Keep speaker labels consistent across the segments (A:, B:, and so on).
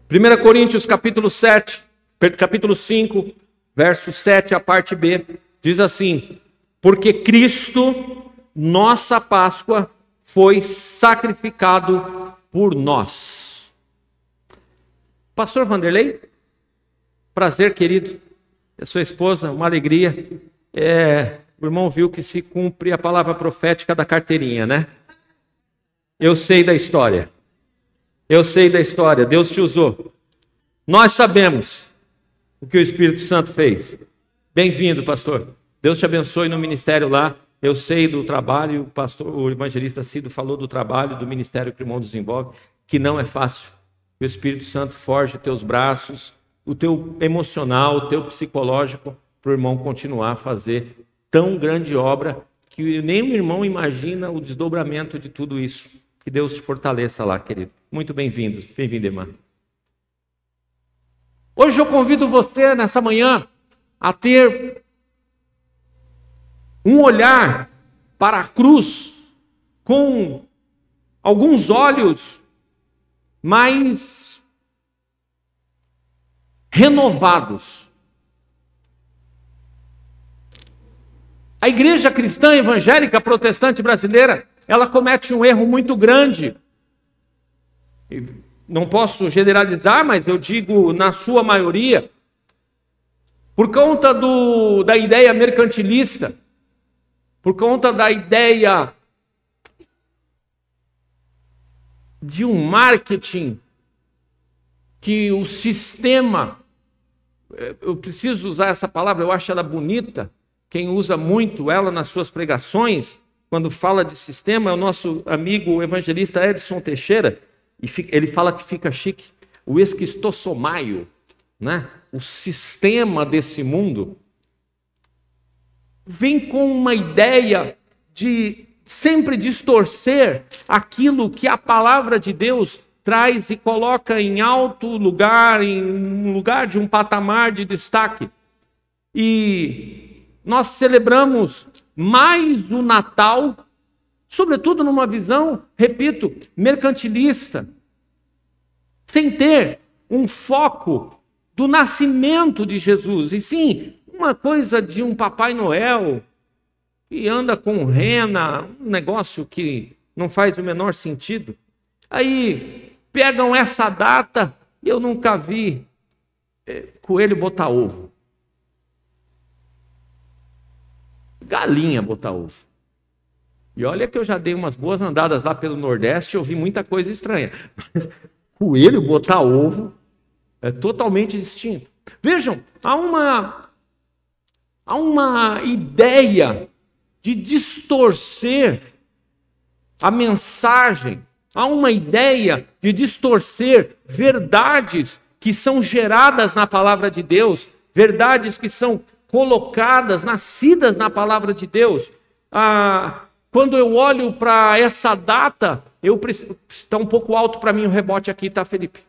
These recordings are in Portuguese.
A: 1 Coríntios capítulo 5, verso 7, a parte B, diz assim: porque Cristo, nossa Páscoa, foi sacrificado por nós. Pastor Vanderlei, prazer, querido. A sua esposa, uma alegria. O irmão viu que se cumpre a palavra profética da carteirinha, né? Eu sei da história. Deus te usou. Nós sabemos o que o Espírito Santo fez. Bem-vindo, pastor. Deus te abençoe no ministério lá. Eu sei do trabalho, o evangelista Cido falou do trabalho, do ministério que o irmão desenvolve, que não é fácil. O Espírito Santo forge os teus braços, o teu emocional, o teu psicológico, para o irmão continuar a fazer tão grande obra, que nem o irmão imagina o desdobramento de tudo isso. Que Deus te fortaleça lá, querido. Muito bem-vindos. Bem-vinda, irmã. Hoje eu convido você, nessa manhã, a ter um olhar para a cruz com alguns olhos mais renovados. A igreja cristã evangélica protestante brasileira, ela comete um erro muito grande. Não posso generalizar, mas eu digo na sua maioria, por conta da ideia mercantilista, por conta da ideia de um marketing que o sistema, eu preciso usar essa palavra, eu acho ela bonita, quem usa muito ela nas suas pregações, quando fala de sistema, é o nosso amigo evangelista Edson Teixeira, e ele fala que fica chique, o esquistossomaio, né? O sistema desse mundo, vem com uma ideia de sempre distorcer aquilo que a palavra de Deus traz e coloca em alto lugar, em um lugar de um patamar de destaque. E nós celebramos mais o Natal, sobretudo numa visão, repito, mercantilista, sem ter um foco do nascimento de Jesus, e sim, uma coisa de um Papai Noel que anda com rena, um negócio que não faz o menor sentido. Aí pegam essa data, e eu nunca vi coelho botar ovo. Galinha botar ovo. E olha que eu já dei umas boas andadas lá pelo Nordeste e ouvi muita coisa estranha. Mas coelho botar ovo é totalmente distinto. Vejam, há uma ideia de distorcer a mensagem, há uma ideia de distorcer verdades que são geradas na palavra de Deus, verdades que são colocadas, nascidas na palavra de Deus. Quando eu olho para essa data, está um pouco alto para mim o rebote aqui, tá, Felipe?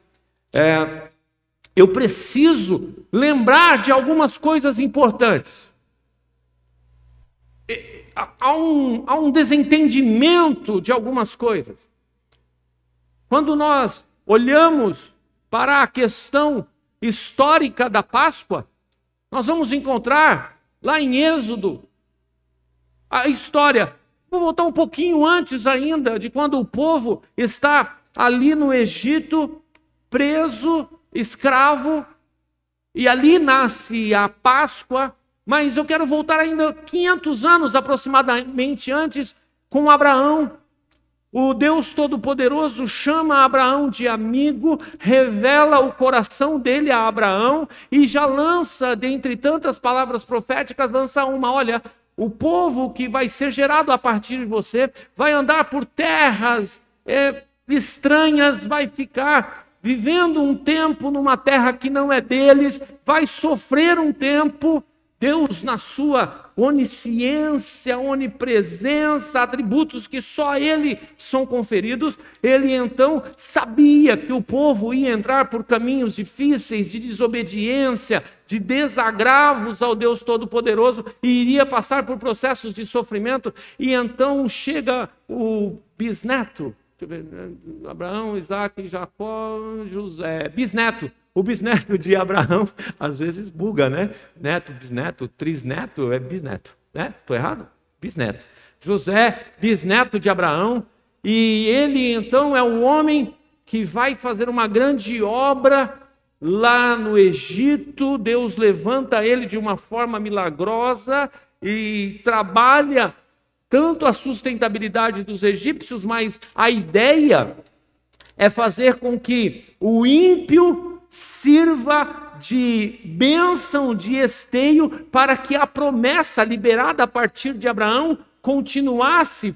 A: Eu preciso lembrar de algumas coisas importantes. Há um desentendimento de algumas coisas. Quando nós olhamos para a questão histórica da Páscoa, nós vamos encontrar lá em Êxodo a história. Vou voltar um pouquinho antes ainda, de quando o povo está ali no Egito, preso, escravo, e ali nasce a Páscoa, mas eu quero voltar ainda 500 anos aproximadamente antes, com Abraão. O Deus Todo-Poderoso chama Abraão de amigo, revela o coração dele a Abraão, e já lança, dentre tantas palavras proféticas, lança uma: olha, o povo que vai ser gerado a partir de você vai andar por terras estranhas, vai ficar vivendo um tempo numa terra que não é deles, vai sofrer um tempo. Deus, na sua onisciência, onipresença, atributos que só Ele são conferidos, Ele então sabia que o povo ia entrar por caminhos difíceis, de desobediência, de desagravos ao Deus Todo-Poderoso, e iria passar por processos de sofrimento. E então chega o bisneto Abraão, Isaac, Jacó, José. Bisneto. O bisneto de Abraão, às vezes buga, né? Neto, bisneto, trisneto, é bisneto. Né? Estou errado? Bisneto. José, bisneto de Abraão. E ele, então, é um homem que vai fazer uma grande obra lá no Egito. Deus levanta ele de uma forma milagrosa e trabalha tanto a sustentabilidade dos egípcios, mas a ideia é fazer com que o ímpio sirva de bênção, de esteio, para que a promessa liberada a partir de Abraão continuasse,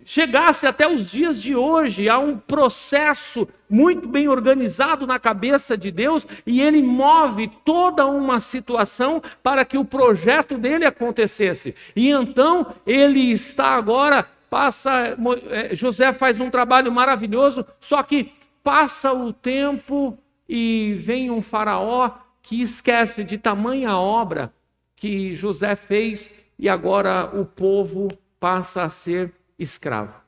A: chegasse até os dias de hoje. Há um processo muito bem organizado na cabeça de Deus e ele move toda uma situação para que o projeto dele acontecesse. E então ele está agora, José faz um trabalho maravilhoso, só que passa o tempo e vem um faraó que esquece de tamanha obra que José fez e agora o povo passa a ser escravo.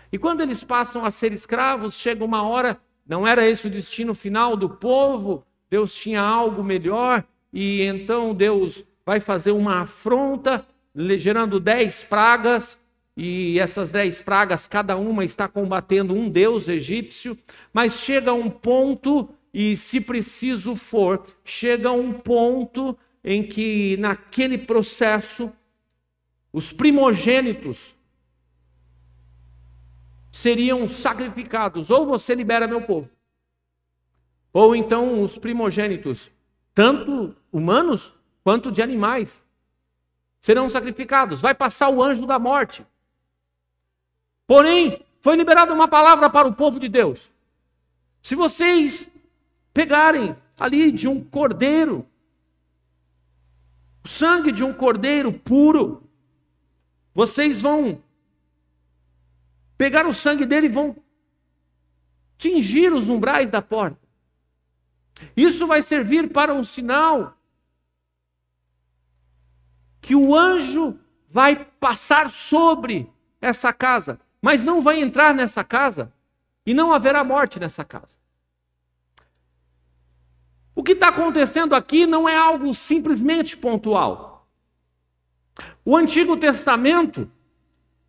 A: E quando eles passam a ser escravos, chega uma hora, não era esse o destino final do povo, Deus tinha algo melhor, e então Deus vai fazer uma afronta, gerando 10 pragas, e essas 10 pragas, cada uma está combatendo um deus egípcio, mas chega um ponto, e se preciso for, chega um ponto em que naquele processo, os primogênitos seriam sacrificados. Ou você libera meu povo, ou então os primogênitos, tanto humanos quanto de animais, serão sacrificados. Vai passar o anjo da morte. Porém, foi liberada uma palavra para o povo de Deus. Se vocês pegarem ali de um cordeiro, o sangue de um cordeiro puro, vocês vão pegar o sangue dele e vão tingir os umbrais da porta. Isso vai servir para um sinal que o anjo vai passar sobre essa casa, mas não vai entrar nessa casa e não haverá morte nessa casa. O que está acontecendo aqui não é algo simplesmente pontual. O Antigo Testamento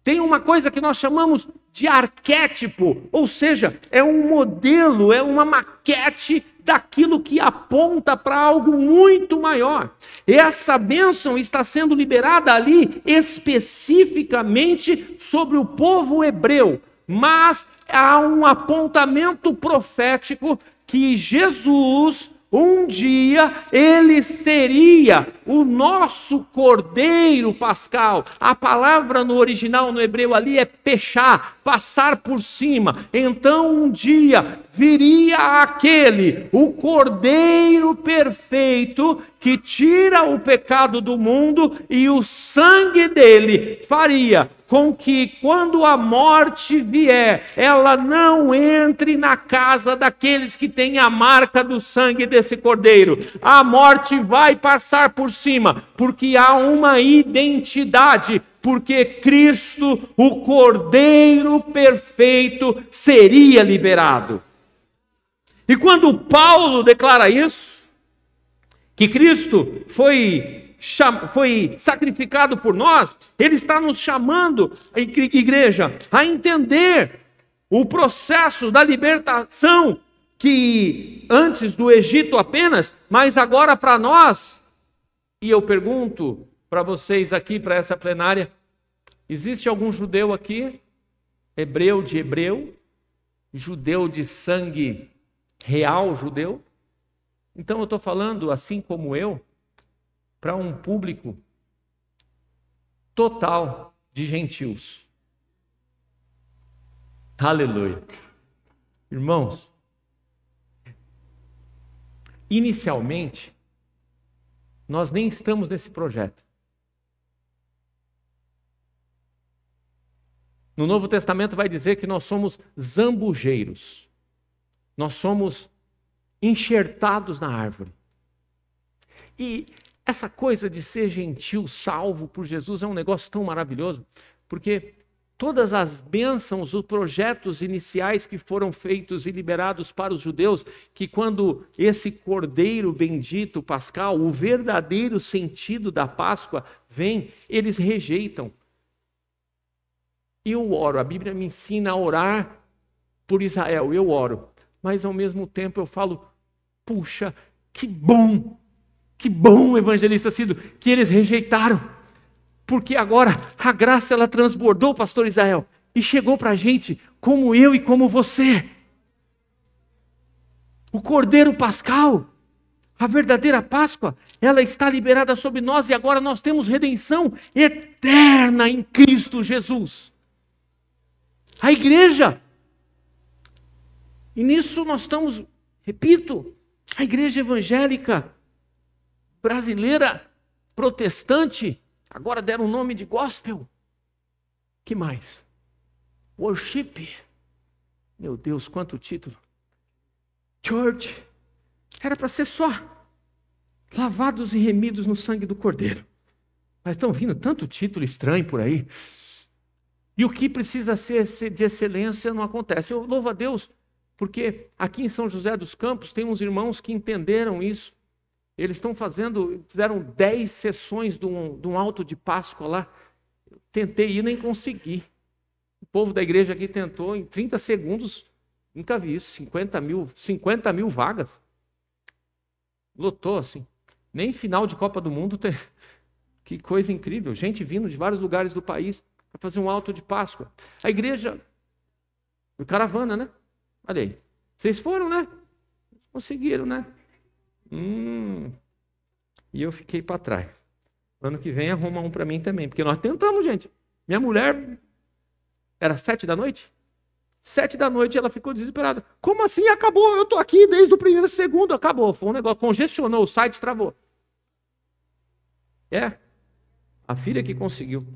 A: tem uma coisa que nós chamamos de arquétipo, ou seja, é um modelo, é uma maquete daquilo que aponta para algo muito maior. Essa bênção está sendo liberada ali especificamente sobre o povo hebreu, mas há um apontamento profético que Jesus, um dia, ele seria o nosso cordeiro pascal. A palavra no original, no hebreu ali, é pechá, passar por cima. Então, um dia, viria aquele, o cordeiro perfeito, que tira o pecado do mundo, e o sangue dele faria com que, quando a morte vier, ela não entre na casa daqueles que têm a marca do sangue desse cordeiro. A morte vai passar por cima, porque há uma identidade, porque Cristo, o Cordeiro perfeito, seria liberado. E quando Paulo declara isso, que Cristo foi sacrificado por nós, ele está nos chamando, igreja, a entender o processo da libertação, que antes do Egito apenas, mas agora para nós. E eu pergunto para vocês aqui, para essa plenária, existe algum judeu aqui? Hebreu de hebreu? Judeu de sangue real judeu? Então eu estou falando, assim como eu, para um público total de gentios. Aleluia. Irmãos, inicialmente, nós nem estamos nesse projeto. No Novo Testamento vai dizer que nós somos zambujeiros. Nós somos enxertados na árvore. E essa coisa de ser gentil, salvo por Jesus, é um negócio tão maravilhoso, porque todas as bênçãos, os projetos iniciais que foram feitos e liberados para os judeus, que quando esse cordeiro bendito pascal, o verdadeiro sentido da Páscoa vem, eles rejeitam. Eu oro, a Bíblia me ensina a orar por Israel, eu oro. Mas ao mesmo tempo eu falo, puxa, que bom, evangelista Cido, que eles rejeitaram. Porque agora a graça ela transbordou, pastor Israel, e chegou para a gente como eu e como você. O Cordeiro Pascal, a verdadeira Páscoa, ela está liberada sobre nós e agora nós temos redenção eterna em Cristo Jesus. A igreja, e nisso nós estamos, repito, a igreja evangélica brasileira, protestante, agora deram o nome de gospel. Que mais? Worship. Meu Deus, quanto título. Church. Era para ser só lavados e remidos no sangue do Cordeiro. Mas estão vindo tanto título estranho por aí. E o que precisa ser de excelência não acontece. Eu louvo a Deus, porque aqui em São José dos Campos tem uns irmãos que entenderam isso. Eles fizeram 10 sessões de um alto de Páscoa lá. Eu tentei ir, nem consegui. O povo da igreja aqui tentou, em 30 segundos, nunca vi isso, 50 mil vagas. Lotou assim. Nem final de Copa do Mundo tem. Que coisa incrível. Gente vindo de vários lugares do país para fazer um alto de Páscoa. A igreja, caravana, né? Olha aí. Vocês foram, né? Conseguiram, né? E eu fiquei para trás. Ano que vem arruma um para mim também, porque nós tentamos, gente. Minha mulher, era 7 da noite? 7 da noite ela ficou desesperada. Como assim acabou? Eu estou aqui desde o primeiro segundo, acabou. Foi um negócio, congestionou, o site travou. A filha que conseguiu.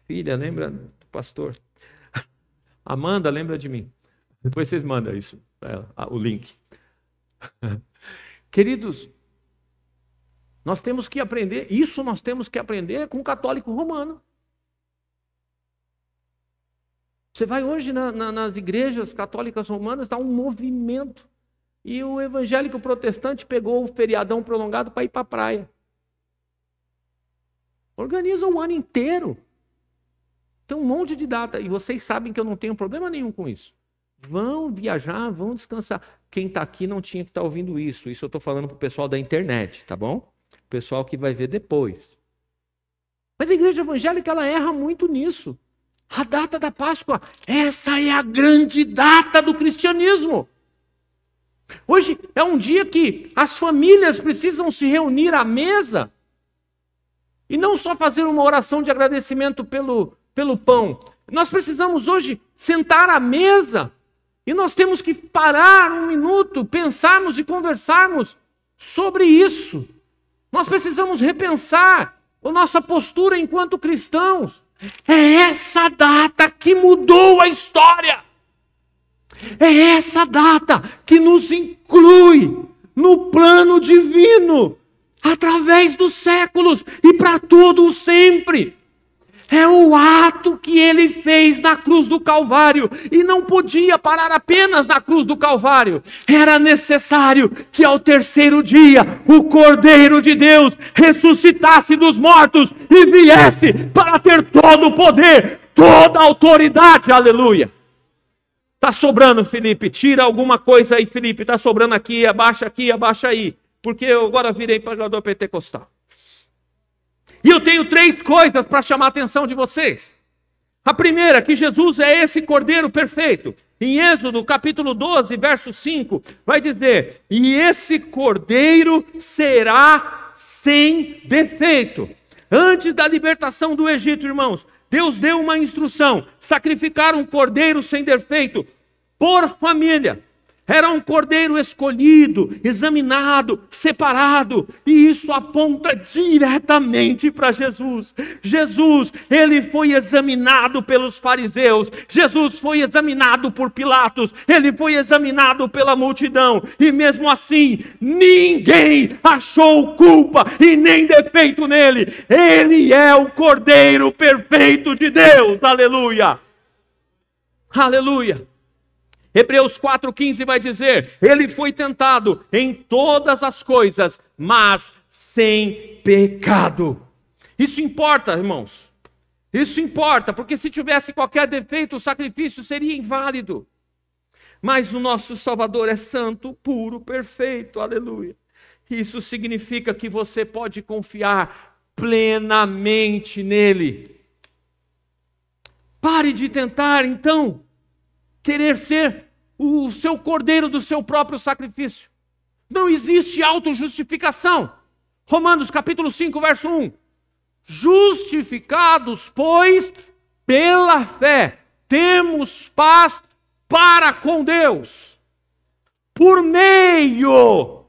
A: Filha, lembra do pastor? Amanda, lembra de mim. Depois vocês mandam isso para ela, o link. Queridos, nós temos que aprender, isso nós temos que aprender com o católico romano. Você vai hoje nas igrejas católicas romanas, está um movimento. E o evangélico protestante pegou o feriadão prolongado para ir para a praia. Organiza o ano inteiro. Tem um monte de data. E vocês sabem que eu não tenho problema nenhum com isso. Vão viajar, vão descansar. Quem está aqui não tinha que estar ouvindo isso. Isso eu estou falando para o pessoal da internet, tá bom? O pessoal que vai ver depois. Mas a igreja evangélica, ela erra muito nisso. A data da Páscoa, essa é a grande data do cristianismo. Hoje é um dia que as famílias precisam se reunir à mesa e não só fazer uma oração de agradecimento pelo pão. Nós precisamos hoje sentar à mesa e nós temos que parar um minuto, pensarmos e conversarmos sobre isso. Nós precisamos repensar a nossa postura enquanto cristãos. É essa data que mudou a história. É essa data que nos inclui no plano divino, através dos séculos e para todo sempre. É o ato que ele fez na cruz do Calvário. E não podia parar apenas na cruz do Calvário. Era necessário que ao terceiro dia o Cordeiro de Deus ressuscitasse dos mortos e viesse para ter todo o poder, toda a autoridade. Aleluia. Está sobrando, Felipe. Tira alguma coisa aí, Felipe. Está sobrando aqui, abaixa aí. Porque eu agora virei pregador pentecostal. E eu tenho 3 coisas para chamar a atenção de vocês. A primeira, que Jesus é esse Cordeiro perfeito. Em Êxodo, capítulo 12, verso 5, vai dizer: e esse Cordeiro será sem defeito. Antes da libertação do Egito, irmãos, Deus deu uma instrução: sacrificar um Cordeiro sem defeito por família. Era um cordeiro escolhido, examinado, separado. E isso aponta diretamente para Jesus. Jesus, ele foi examinado pelos fariseus. Jesus foi examinado por Pilatos. Ele foi examinado pela multidão. E mesmo assim, ninguém achou culpa e nem defeito nele. Ele é o cordeiro perfeito de Deus. Aleluia! Aleluia! Hebreus 4,15 vai dizer: ele foi tentado em todas as coisas, mas sem pecado. Isso importa, irmãos. Isso importa, porque se tivesse qualquer defeito, o sacrifício seria inválido. Mas o nosso Salvador é santo, puro, perfeito. Aleluia. Isso significa que você pode confiar plenamente nele. Pare de tentar, então, querer ser o seu cordeiro do seu próprio sacrifício. Não existe autojustificação. Romanos capítulo 5, verso 1. Justificados, pois, pela fé, temos paz para com Deus. Por meio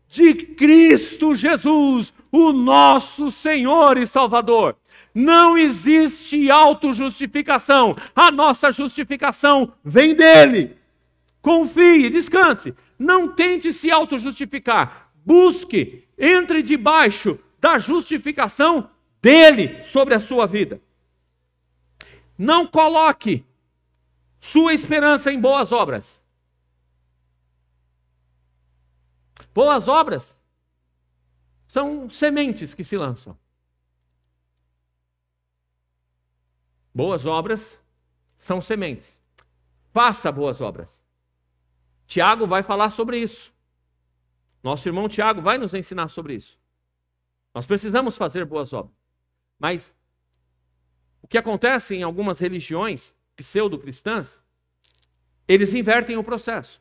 A: de Cristo Jesus, o nosso Senhor e Salvador. Não existe autojustificação. A nossa justificação vem dele. Confie, descanse. Não tente se autojustificar. Busque, entre debaixo da justificação dele sobre a sua vida. Não coloque sua esperança em boas obras. Boas obras são sementes que se lançam. Boas obras são sementes. Faça boas obras. Tiago vai falar sobre isso. Nosso irmão Tiago vai nos ensinar sobre isso. Nós precisamos fazer boas obras. Mas o que acontece em algumas religiões pseudo-cristãs, eles invertem o processo.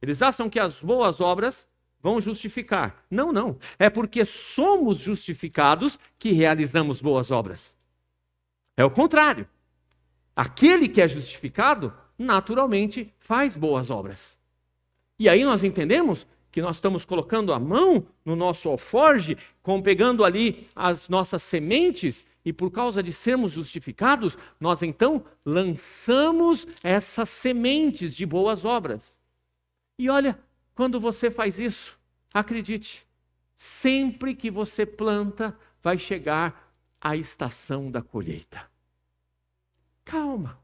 A: Eles acham que as boas obras vão justificar. Não, não. É porque somos justificados que realizamos boas obras. É o contrário. Aquele que é justificado, naturalmente, faz boas obras. E aí nós entendemos que nós estamos colocando a mão no nosso alforje, pegando ali as nossas sementes, e por causa de sermos justificados, nós então lançamos essas sementes de boas obras. E olha, quando você faz isso, acredite, sempre que você planta, vai chegar a estação da colheita. Calma.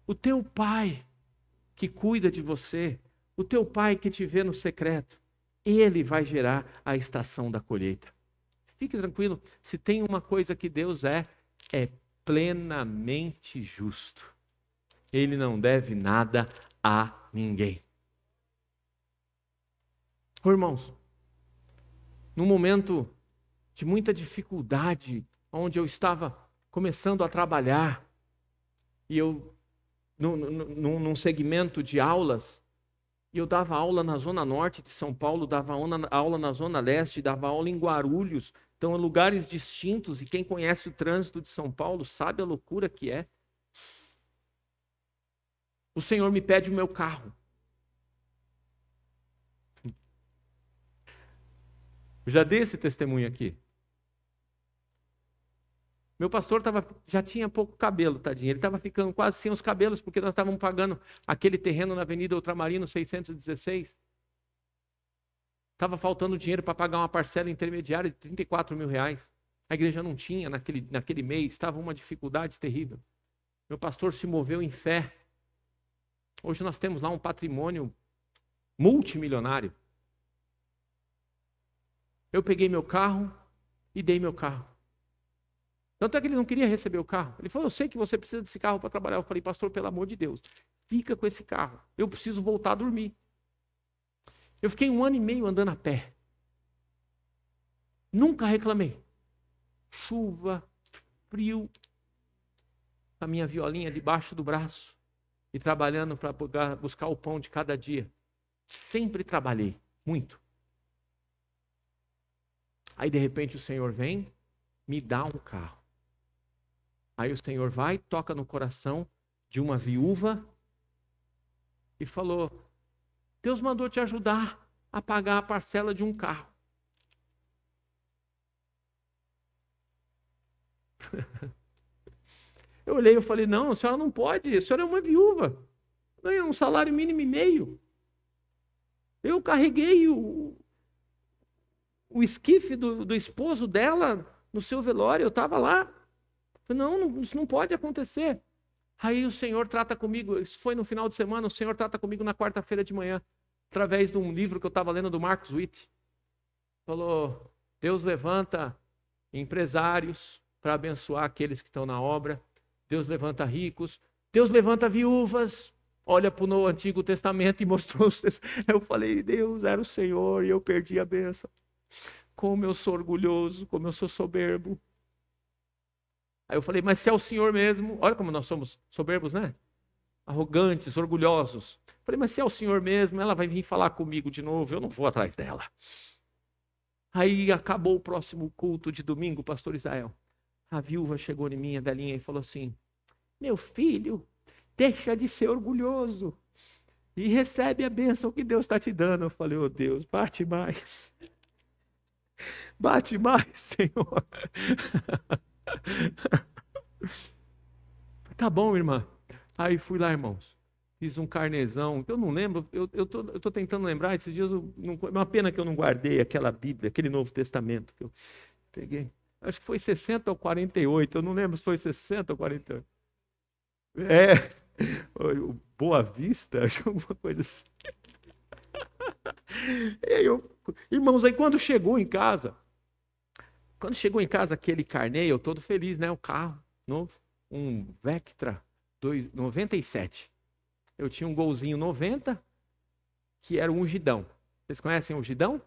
A: O teu pai que cuida de você, o teu pai que te vê no secreto, ele vai gerar a estação da colheita. Fique tranquilo, se tem uma coisa que Deus é plenamente justo. Ele não deve nada a ninguém. Irmãos, num momento de muita dificuldade, onde eu estava começando a trabalhar, e eu, num segmento de aulas, e eu dava aula na Zona Norte de São Paulo, dava aula na Zona Leste, dava aula em Guarulhos, então em lugares distintos, e quem conhece o trânsito de São Paulo sabe a loucura que é. O Senhor me pede o meu carro. Eu já dei esse testemunho aqui. Meu pastor já tinha pouco cabelo, tadinho. Ele estava ficando quase sem os cabelos, porque nós estávamos pagando aquele terreno na Avenida Ultramarino 616. Estava faltando dinheiro para pagar uma parcela intermediária de R$34 mil. A igreja não tinha naquele mês, estava uma dificuldade terrível. Meu pastor se moveu em fé. Hoje nós temos lá um patrimônio multimilionário. Eu peguei meu carro e dei meu carro. Tanto é que ele não queria receber o carro. Ele falou, eu sei que você precisa desse carro para trabalhar. Eu falei, pastor, pelo amor de Deus, fica com esse carro. Eu preciso voltar a dormir. Eu fiquei 1 ano e meio andando a pé. Nunca reclamei. Chuva, frio, a minha violinha debaixo do braço e trabalhando para buscar o pão de cada dia. Sempre trabalhei, muito. Aí de repente o Senhor vem, me dá um carro. Aí o Senhor vai, toca no coração de uma viúva e falou: Deus mandou te ajudar a pagar a parcela de um carro. Eu olhei e falei: não, a senhora não pode, a senhora é uma viúva, ganha um salário mínimo e meio. Eu carreguei o esquife do esposo dela no seu velório, eu estava lá. Eu falei: não, isso não pode acontecer. Aí o Senhor trata comigo, isso foi no final de semana, o Senhor trata comigo na quarta-feira de manhã, através de um livro que eu estava lendo do Marcos Witt. Falou: Deus levanta empresários para abençoar aqueles que estão na obra. Deus levanta ricos. Deus levanta viúvas. Olha para o Antigo Testamento e mostrou os testamentos. Eu falei: Deus era o Senhor e eu perdi a bênção. Como eu sou orgulhoso, como eu sou soberbo. Aí eu falei: mas se é o Senhor mesmo, olha como nós somos soberbos, né? Arrogantes, orgulhosos. Eu falei: mas se é o Senhor mesmo, ela vai vir falar comigo de novo, eu não vou atrás dela. Aí acabou o próximo culto de domingo, pastor Israel. A viúva chegou em mim, a velhinha, e falou assim: meu filho, deixa de ser orgulhoso e recebe a bênção que Deus está te dando. Eu falei: oh Deus, bate mais. Bate mais, Senhor. Tá bom, irmã. Aí fui lá, irmãos. Fiz um carnezão, eu não lembro, eu tô tentando lembrar, esses dias, é uma pena que eu não guardei aquela Bíblia, aquele Novo Testamento que eu peguei. Acho que foi 60 ou 48, eu não lembro se foi 60 ou 48. Boa Vista, acho alguma coisa assim. Irmãos, aí quando chegou em casa aquele carneio, eu todo feliz, né? O carro novo, um Vectra 97. Eu tinha um Golzinho 90, que era um ungidão. Vocês conhecem o ungidão?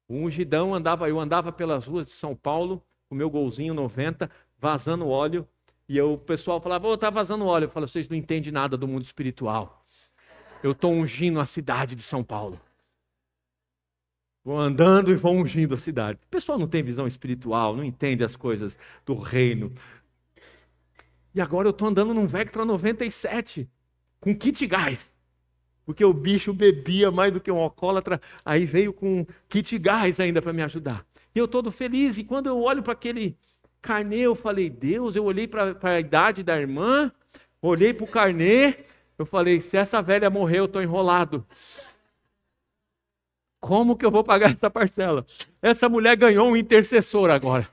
A: O ungidão eu andava pelas ruas de São Paulo, com o meu Golzinho 90, vazando óleo, e o pessoal falava: tá vazando óleo. Eu falava: vocês não entendem nada do mundo espiritual. Eu estou ungindo a cidade de São Paulo. Vou andando e vou ungindo a cidade. O pessoal não tem visão espiritual, não entende as coisas do reino. E agora eu estou andando num Vectra 97, com kit gás. Porque o bicho bebia mais do que um alcoólatra, aí veio com kit gás ainda para me ajudar. E eu todo feliz, e quando eu olho para aquele carnê, eu falei: Deus, eu olhei para a idade da irmã, olhei para o carnê, eu falei: se essa velha morrer, eu estou enrolado. Como que eu vou pagar essa parcela? Essa mulher ganhou um intercessor agora.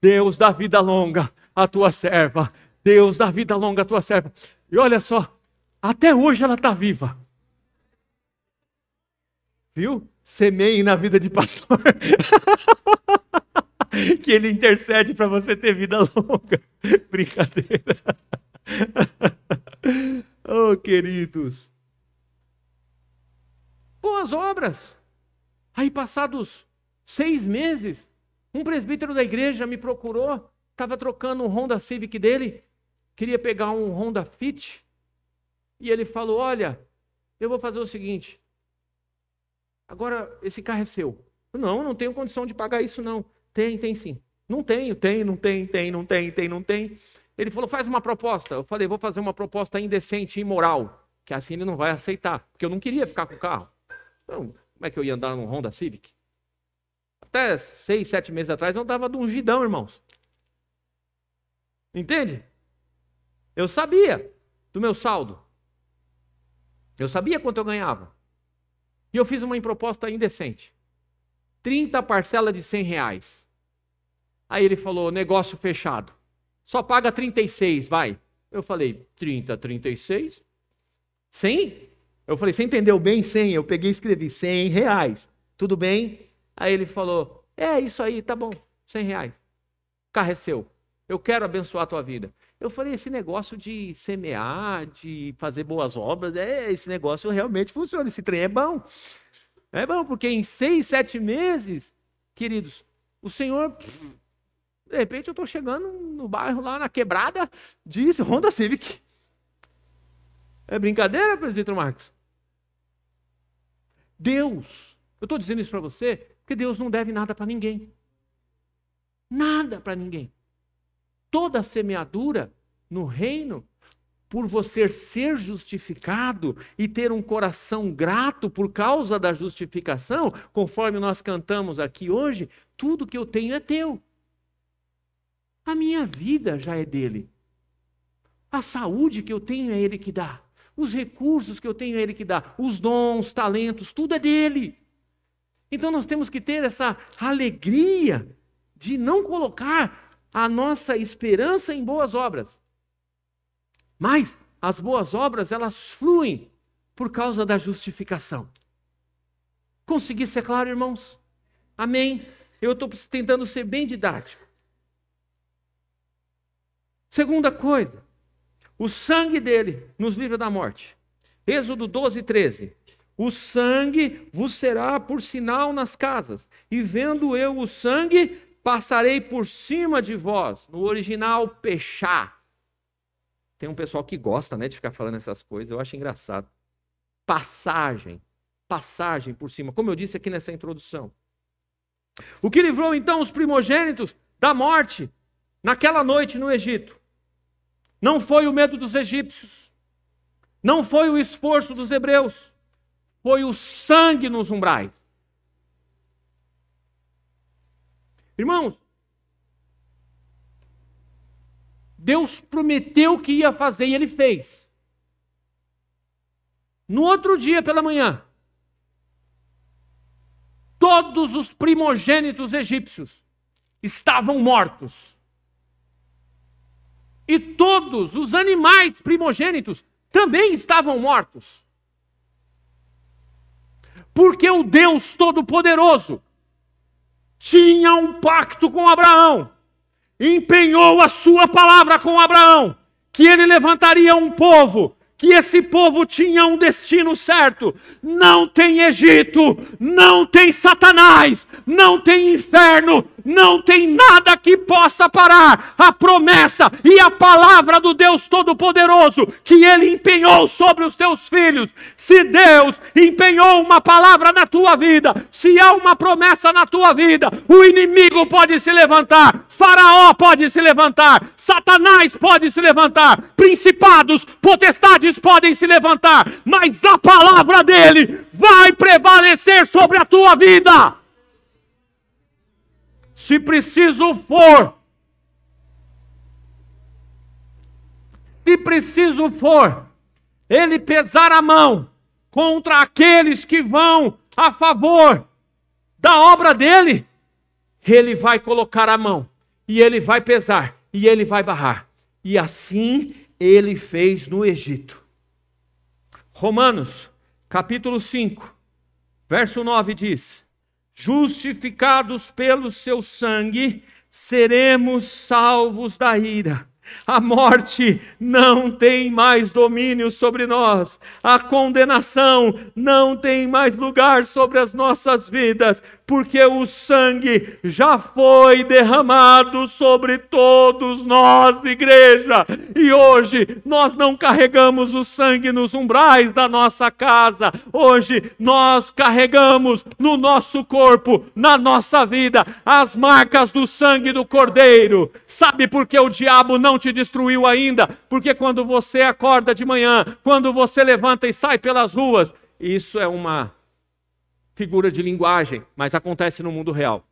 A: Deus dá vida longa à tua serva. Deus dá vida longa à tua serva. E olha só, até hoje ela está viva. Viu? Semeie na vida de pastor. Que ele intercede para você ter vida longa. Brincadeira. Oh, queridos. Boas obras. Aí, passados 6 meses, um presbítero da igreja me procurou, estava trocando um Honda Civic dele, queria pegar um Honda Fit, e ele falou: olha, eu vou fazer o seguinte, agora esse carro é seu. Não tenho condição de pagar isso não. Tem sim. Não tenho. Ele falou: faz uma proposta. Eu falei: vou fazer uma proposta indecente e imoral, que assim ele não vai aceitar, porque eu não queria ficar com o carro. Então, como é que eu ia andar num Honda Civic? Até 6, 7 meses atrás eu andava de ungidão, irmãos. Entende? Eu sabia do meu saldo. Eu sabia quanto eu ganhava. E eu fiz uma proposta indecente. 30 parcelas de R$100. Aí ele falou: negócio fechado. Só paga 36, vai. Eu falei: 30, 36? 100? Eu falei: você entendeu bem 100? Eu peguei e escrevi R$100. Tudo bem? Aí ele falou: é isso aí, tá bom, R$100. O carro é seu. Eu quero abençoar a tua vida. Eu falei: esse negócio de semear, de fazer boas obras, esse negócio realmente funciona. Esse trem é bom. É bom, porque em 6, 7 meses, queridos, o Senhor, de repente eu estou chegando no bairro lá na quebrada, diz Honda Civic. É brincadeira, presbítero Marcos? Deus, eu estou dizendo isso para você, porque Deus não deve nada para ninguém. Nada para ninguém. Toda semeadura no reino, por você ser justificado e ter um coração grato por causa da justificação, conforme nós cantamos aqui hoje, tudo que eu tenho é teu. A minha vida já é dele. A saúde que eu tenho é ele que dá. Os recursos que eu tenho é ele que dá. Os dons, talentos, tudo é dele. Então nós temos que ter essa alegria de não colocar a nossa esperança em boas obras. Mas as boas obras, elas fluem por causa da justificação. Consegui ser claro, irmãos? Amém? Eu estou tentando ser bem didático. Segunda coisa, o sangue dele nos livra da morte. Êxodo 12, 13. O sangue vos será por sinal nas casas, e vendo eu o sangue, passarei por cima de vós. No original, pechá. Tem um pessoal que gosta, de ficar falando essas coisas, eu acho engraçado. Passagem por cima, como eu disse aqui nessa introdução. O que livrou então os primogênitos da morte naquela noite no Egito? Não foi o medo dos egípcios, não foi o esforço dos hebreus, foi o sangue nos umbrais. Irmãos, Deus prometeu que ia fazer e ele fez. No outro dia pela manhã, todos os primogênitos egípcios estavam mortos. E todos os animais primogênitos também estavam mortos. Porque o Deus Todo-Poderoso tinha um pacto com Abraão. Empenhou a sua palavra com Abraão, que ele levantaria um povo, que esse povo tinha um destino certo. Não tem Egito, não tem Satanás, não tem inferno, não tem nada que possa parar a promessa e a palavra do Deus Todo-Poderoso que ele empenhou sobre os teus filhos. Se Deus empenhou uma palavra na tua vida, se há uma promessa na tua vida, o inimigo pode se levantar, Faraó pode se levantar, Satanás pode se levantar, principados, potestades podem se levantar, mas a palavra dele vai prevalecer sobre a tua vida. Se preciso for, ele pesar a mão contra aqueles que vão a favor da obra dele, ele vai colocar a mão, e ele vai pesar, e ele vai barrar. E assim ele fez no Egito. Romanos, capítulo 5, verso 9 diz: justificados pelo seu sangue, seremos salvos da ira. A morte não tem mais domínio sobre nós. A condenação não tem mais lugar sobre as nossas vidas, porque o sangue já foi derramado sobre todos nós, igreja. E hoje nós não carregamos o sangue nos umbrais da nossa casa. Hoje nós carregamos no nosso corpo, na nossa vida, as marcas do sangue do Cordeiro. Sabe por que o diabo não te destruiu ainda? Porque quando você acorda de manhã, quando você levanta e sai pelas ruas, isso é uma figura de linguagem, mas acontece no mundo real.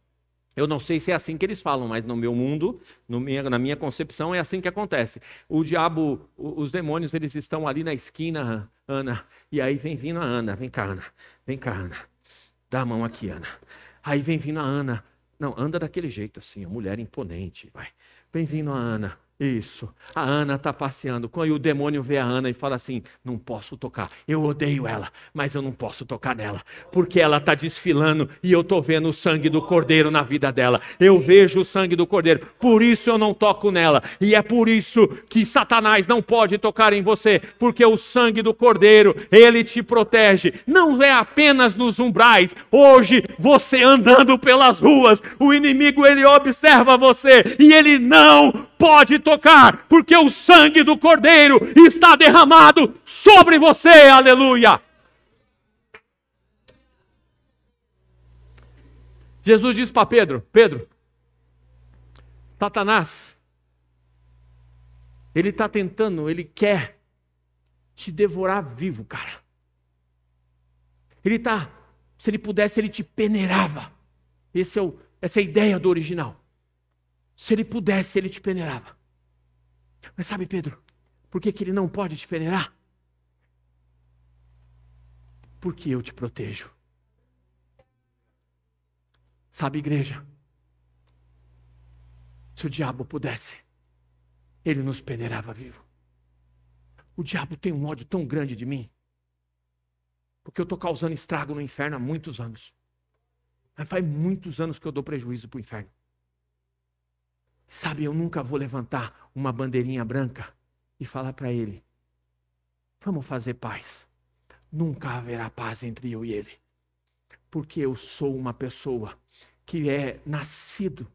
A: Eu não sei se é assim que eles falam, mas no meu mundo, na minha concepção, é assim que acontece. O diabo, os demônios, eles estão ali na esquina, Ana, e aí vem vindo a Ana. Vem cá, Ana. Vem cá, Ana. Dá a mão aqui, Ana. Aí vem vindo a Ana. Não, anda daquele jeito assim, a mulher imponente. Vai. Vem vindo a Ana. Isso. A Ana está passeando. Quando o demônio vê a Ana e fala assim: não posso tocar. Eu odeio ela, mas eu não posso tocar nela. Porque ela está desfilando e eu estou vendo o sangue do Cordeiro na vida dela. Eu vejo o sangue do Cordeiro. Por isso eu não toco nela. E é por isso que Satanás não pode tocar em você. Porque o sangue do Cordeiro, ele te protege. Não é apenas nos umbrais. Hoje, você andando pelas ruas, o inimigo, ele observa você e ele não pode tocar, porque o sangue do Cordeiro está derramado sobre você, aleluia. Jesus diz para Pedro, Satanás, ele está tentando, ele quer te devorar vivo, cara. Se ele pudesse, ele te peneirava. Essa é a ideia do original. Se ele pudesse, ele te peneirava. Mas sabe, Pedro, por que ele não pode te peneirar? Porque eu te protejo. Sabe, igreja, se o diabo pudesse, ele nos peneirava vivo. O diabo tem um ódio tão grande de mim, porque eu estou causando estrago no inferno há muitos anos. Mas faz muitos anos que eu dou prejuízo para o inferno. Sabe, eu nunca vou levantar uma bandeirinha branca e falar para ele: vamos fazer paz. Nunca haverá paz entre eu e ele. Porque eu sou uma pessoa que é nascido,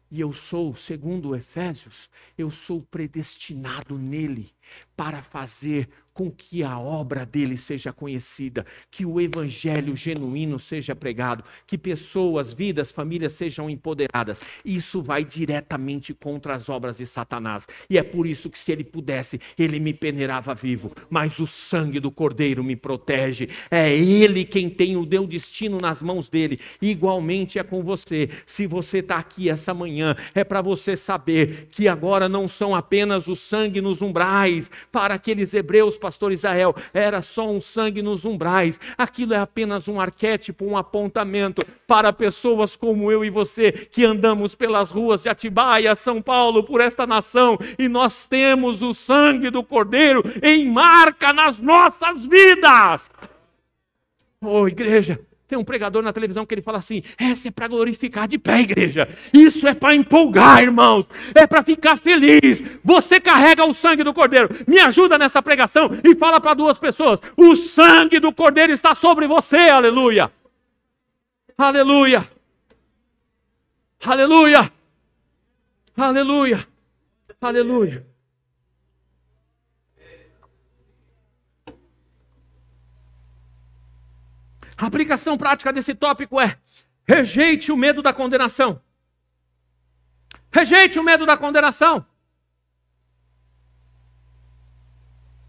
A: e eu sou, segundo Efésios, eu sou predestinado nele para fazer com que a obra dele seja conhecida, que o evangelho genuíno seja pregado, que pessoas, vidas, famílias sejam empoderadas. Isso vai diretamente contra as obras de Satanás. E é por isso que, se ele pudesse, ele me peneirava vivo. Mas o sangue do Cordeiro me protege. É ele quem tem o meu destino nas mãos dele. Igualmente é com você. Se você está aqui essa manhã, é para você saber que agora não são apenas o sangue nos umbrais. Para aqueles hebreus, pastor Israel, era só um sangue nos umbrais. Aquilo é apenas um arquétipo, um apontamento para pessoas como eu e você, que andamos pelas ruas de Atibaia, São Paulo, por esta nação, e nós temos o sangue do Cordeiro em marca nas nossas vidas. Oh, igreja, tem um pregador na televisão que ele fala assim: essa é para glorificar de pé, igreja. Isso é para empolgar, irmãos. É para ficar feliz. Você carrega o sangue do Cordeiro. Me ajuda nessa pregação e fala para duas pessoas: o sangue do Cordeiro está sobre você. Aleluia. Aleluia. Aleluia. Aleluia. Aleluia. A aplicação prática desse tópico é: rejeite o medo da condenação. Rejeite o medo da condenação.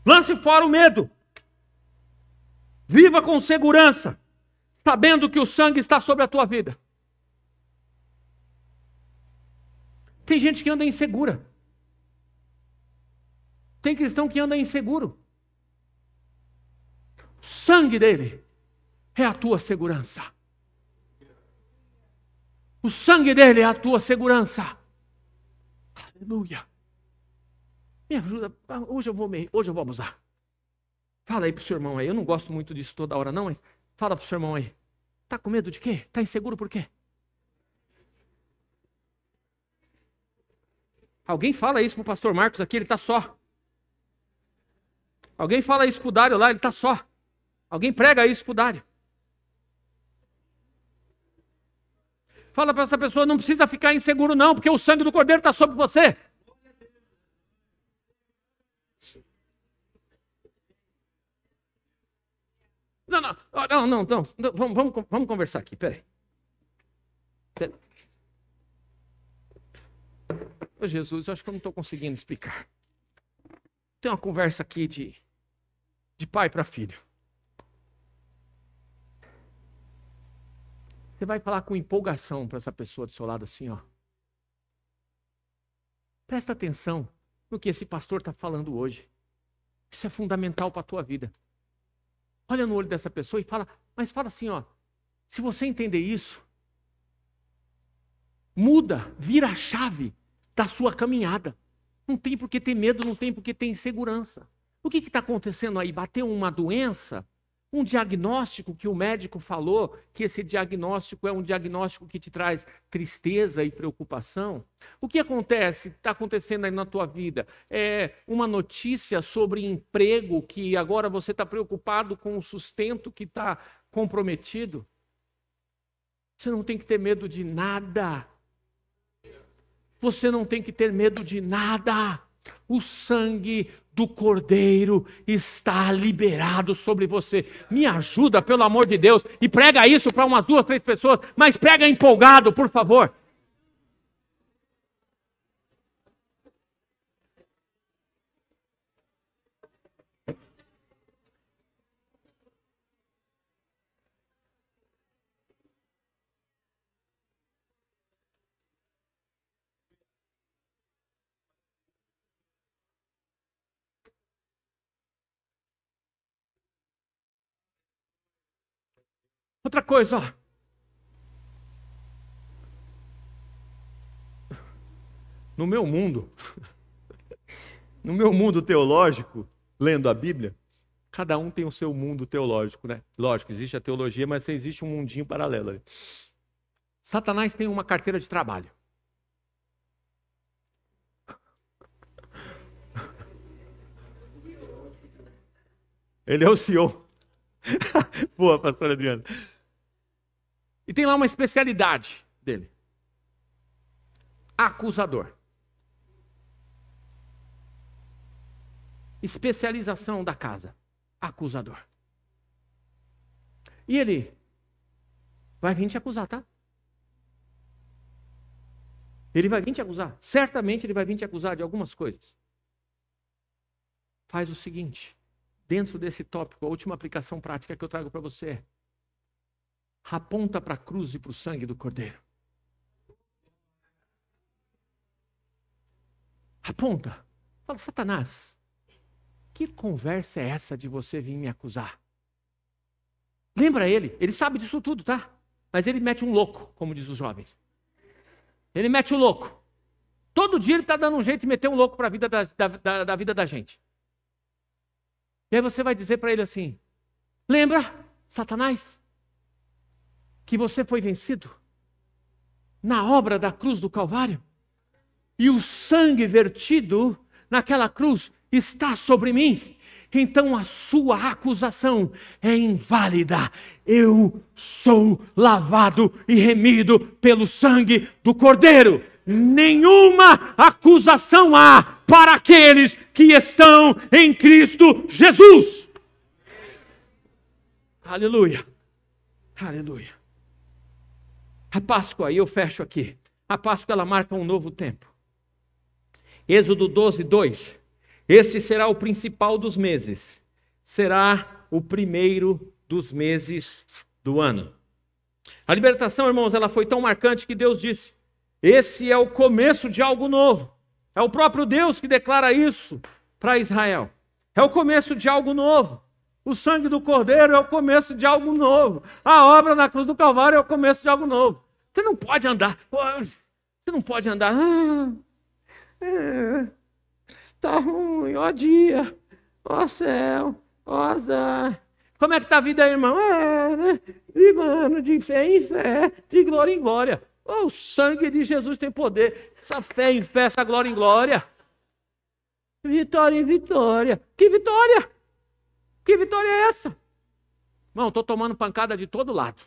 A: Lance fora o medo. Viva com segurança, sabendo que o sangue está sobre a tua vida. Tem gente que anda insegura. Tem cristão que anda inseguro. O sangue dele é a tua segurança. O sangue dele é a tua segurança. Aleluia. Me ajuda. Hoje eu vou abusar. Fala aí pro seu irmão aí. Eu não gosto muito disso toda hora não, mas fala pro seu irmão aí. Tá com medo de quê? Tá inseguro por quê? Alguém fala isso pro pastor Marcos aqui, ele tá só. Alguém fala isso pro Dário lá, ele tá só. Alguém prega isso pro Dário. Fala para essa pessoa: não precisa ficar inseguro não, porque o sangue do Cordeiro está sobre você. Não. Vamos conversar aqui, peraí. Ô Jesus, eu acho que eu não estou conseguindo explicar. Tem uma conversa aqui de pai para filho. Você vai falar com empolgação para essa pessoa do seu lado assim, ó. Presta atenção no que esse pastor está falando hoje. Isso é fundamental para a tua vida. Olha no olho dessa pessoa e fala, mas fala assim, ó. Se você entender isso, muda, vira a chave da sua caminhada. Não tem por que ter medo, não tem por que ter insegurança. O que está acontecendo aí? Bateu uma doença? Um diagnóstico que o médico falou, que esse diagnóstico é um diagnóstico que te traz tristeza e preocupação. O que acontece, está acontecendo aí na tua vida? É uma notícia sobre emprego, que agora você está preocupado com o sustento que está comprometido. Você não tem que ter medo de nada. Você não tem que ter medo de nada. O sangue do Cordeiro está liberado sobre você. Me ajuda, pelo amor de Deus, e prega isso para umas 2, 3 pessoas, mas prega empolgado, por favor. Outra coisa, ó. No meu mundo teológico, lendo a Bíblia, cada um tem o seu mundo teológico, né? Lógico, existe a teologia, mas existe um mundinho paralelo ali. Satanás tem uma carteira de trabalho. Ele é o CEO. Boa, pastor Adriano. E tem lá uma especialidade dele. Acusador. Especialização da casa. Acusador. E ele vai vir te acusar, tá? Ele vai vir te acusar. Certamente ele vai vir te acusar de algumas coisas. Faz o seguinte. Dentro desse tópico, a última aplicação prática que eu trago para você é: aponta para a cruz e para o sangue do Cordeiro. Aponta. Fala, Satanás, que conversa é essa de você vir me acusar? Lembra ele sabe disso tudo, tá? Mas ele mete um louco, como diz os jovens. Ele mete um louco. Todo dia ele está dando um jeito de meter um louco para a vida da vida da gente. E aí você vai dizer para ele assim: lembra, Satanás, que você foi vencido na obra da cruz do Calvário? E o sangue vertido naquela cruz está sobre mim. Então a sua acusação é inválida. Eu sou lavado e remido pelo sangue do Cordeiro. Nenhuma acusação há para aqueles que estão em Cristo Jesus. Aleluia. Aleluia. A Páscoa, e eu fecho aqui. A Páscoa, ela marca um novo tempo. Êxodo 12, 2. Este será o principal dos meses. Será o primeiro dos meses do ano. A libertação, irmãos, ela foi tão marcante que Deus disse: esse é o começo de algo novo. É o próprio Deus que declara isso para Israel. É o começo de algo novo. O sangue do Cordeiro é o começo de algo novo. A obra na cruz do Calvário é o começo de algo novo. Você não pode andar. Você não pode andar. Tá ruim, ó dia, ó céu, ó azar. Como é que tá a vida aí, irmão? Né? Vivendo de fé em fé, de glória em glória. O sangue de Jesus tem poder. Essa fé em fé, essa glória em glória. Vitória em vitória. Que vitória? Que vitória é essa? Irmão, estou tomando pancada de todo lado.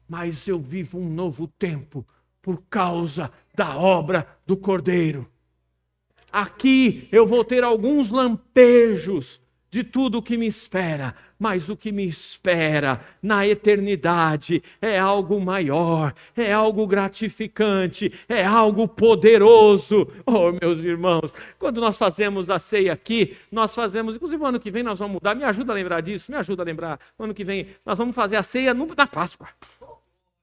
A: Mas eu vivo um novo tempo por causa da obra do Cordeiro. Aqui eu vou ter alguns lampejos de tudo o que me espera, mas o que me espera na eternidade é algo maior, é algo gratificante, é algo poderoso. Oh, meus irmãos, quando nós fazemos a ceia aqui, nós fazemos, inclusive ano que vem nós vamos mudar, me ajuda a lembrar disso, me ajuda a lembrar, ano que vem nós vamos fazer a ceia na Páscoa.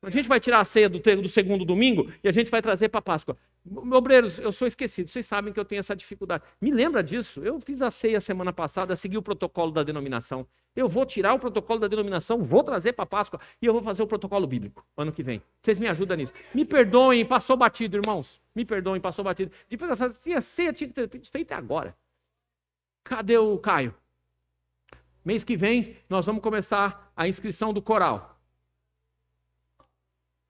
A: A gente vai tirar a ceia do segundo domingo e a gente vai trazer para a Páscoa. Obreiros, eu sou esquecido, vocês sabem que eu tenho essa dificuldade. Me lembra disso? Eu fiz a ceia semana passada, segui o protocolo da denominação. Eu vou tirar o protocolo da denominação, vou trazer para a Páscoa e eu vou fazer o protocolo bíblico ano que vem. Vocês me ajudam nisso. Me perdoem, passou batido, irmãos. Me perdoem, passou batido. Depois eu falo assim, a ceia tinha que ter feito agora. Cadê o Caio? Mês que vem nós vamos começar a inscrição do coral.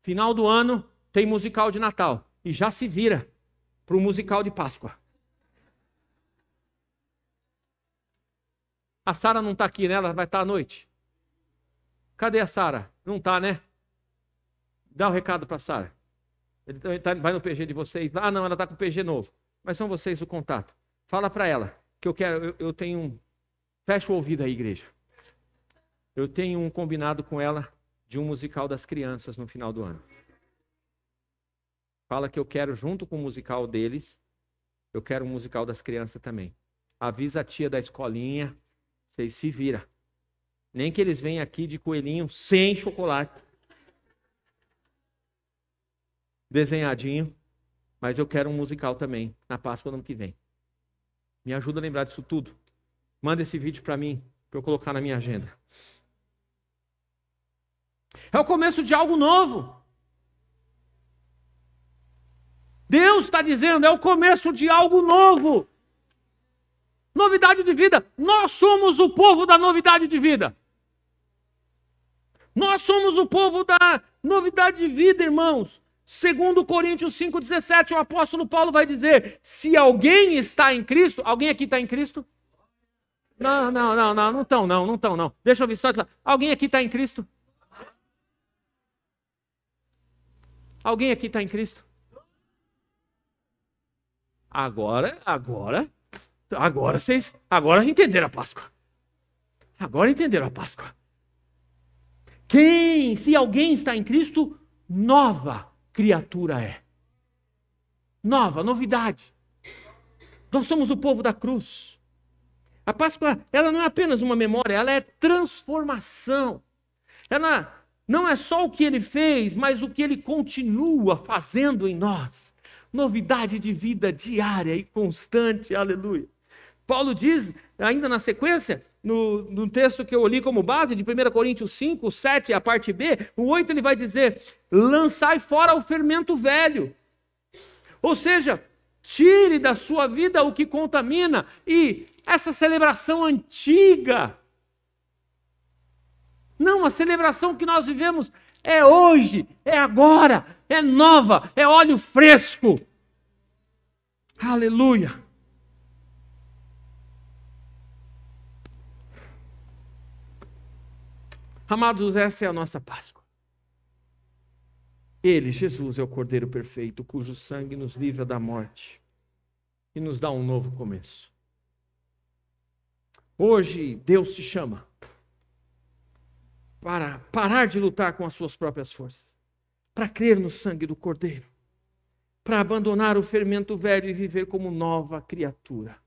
A: Final do ano tem musical de Natal. E já se vira para o musical de Páscoa. A Sara não está aqui, né? Ela vai estar à noite. Cadê a Sara? Não está, né? Dá o recado para a Sara. Ele vai no PG de vocês. Ah, não, ela está com o PG novo. Mas são vocês o contato. Fala para ela que eu tenho fecha o ouvido aí, igreja. Eu tenho um combinado com ela de um musical das crianças no final do ano. Fala que eu quero, junto com o musical deles, eu quero um musical das crianças também. Avisa a tia da escolinha, vocês se viram. Nem que eles venham aqui de coelhinho sem chocolate. Desenhadinho. Mas eu quero um musical também, na Páscoa do ano que vem. Me ajuda a lembrar disso tudo. Manda esse vídeo para mim, para eu colocar na minha agenda. É o começo de algo novo. Deus está dizendo, é o começo de algo novo. Novidade de vida. Nós somos o povo da novidade de vida. Nós somos o povo da novidade de vida, irmãos. Segundo Coríntios 5,17, o apóstolo Paulo vai dizer, se alguém está em Cristo, alguém aqui está em Cristo? Não estão não. Deixa eu ver só. Alguém aqui está em Cristo? Alguém aqui está em Cristo? Agora vocês entenderam a Páscoa. Agora entenderam a Páscoa. Se alguém está em Cristo, nova criatura é. Novidade. Nós somos o povo da cruz. A Páscoa, ela não é apenas uma memória, ela é transformação. Ela não é só o que ele fez, mas o que ele continua fazendo em nós. Novidade de vida diária e constante, aleluia. Paulo diz, ainda na sequência, no texto que eu li como base, de 1 Coríntios 5, 7, a parte B, o 8 ele vai dizer, lançai fora o fermento velho. Ou seja, tire da sua vida o que contamina e essa celebração antiga. Não, a celebração que nós vivemos é hoje, é agora, é nova, é óleo fresco. Aleluia. Amados, essa é a nossa Páscoa. Ele, Jesus, é o Cordeiro perfeito, cujo sangue nos livra da morte e nos dá um novo começo. Hoje, Deus te chama para parar de lutar com as suas próprias forças, para crer no sangue do Cordeiro, para abandonar o fermento velho e viver como nova criatura.